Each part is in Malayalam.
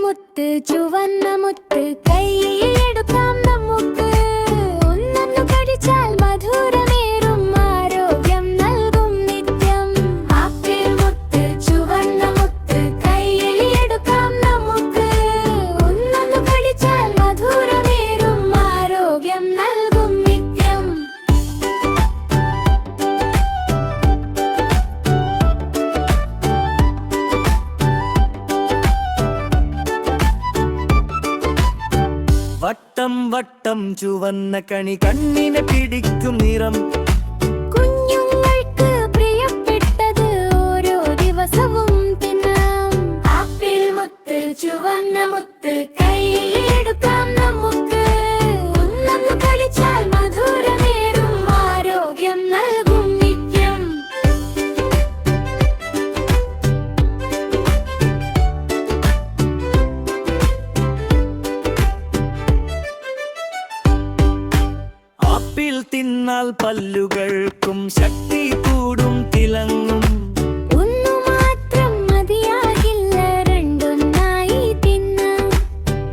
മുത്ത് ചുവന്ന മുത്ത് കൈയിലെടുക്കാം നമുക്ക്. ഒന്നൊന്നു കടിച്ചാൽ മധുരമേറും ആരോഗ്യം നൽകും നിത്യം. ആപ്പിൾ മുത്ത് ചുവന്ന മുത്ത് കൈയിലെടുക്കാം നമുക്ക്. ഒന്നൊന്നു കടിച്ചാൽ മധുരമേറും ആരോഗ്യം നൽകും നിത്യം. വട്ടം വട്ടം ചുവന്ന കണി കണ്ണിനെ പിടിക്കും നിറം. കുഞ്ഞുങ്ങൾക്ക് പ്രിയപ്പെട്ടത് ഓരോ ദിവസവും തിന്നാം. ആപ്പിൾ മുത്ത് ചുവന്ന മുത്ത് കൈയിലെടുക്കാം നമുക്ക്. ഒന്നൊന്നു കടിച്ചാൽ മധുരമേറും ആരോഗ്യം നൽകും നിത്യം. ആപ്പിൾ തിന്നാൽ പല്ലുകൾക്കും ശക്തി കൂടും, തിളങ്ങും. ഒന്നു മാത്രം മതിയാകില്ല, രണ്ടൊന്നായി തിന്നാം.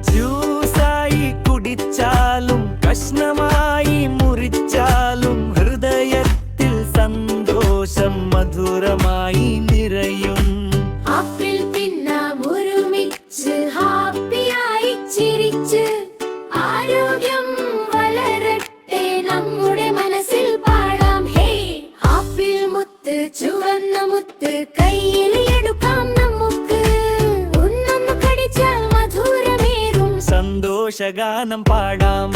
ജ്യൂസായി കുടിച്ചാലും കഷ്ണമായി മുറിച്ചാലും ഹൃദയത്തിൽ സന്തോഷം മധുരമായി നിറയും. ആപ്പിൾ തിന്നാം ഒരുമിച്ച്, ഹാപ്പിയായി ചിരിച്ച്. ആരോഗ്യം വളരട്ടെ നമ്മുടെ മനസ്സിൽ പാടാം. ഹേ, ആപ്പിൾ മുത്ത് ചുവന്ന മുത്ത് കൈയിലെടുക്കാം നമുക്ക്. ഒന്നൊന്നു കടിച്ചാൽ മധുരമേറും സന്തോഷഗാനം പാടാം.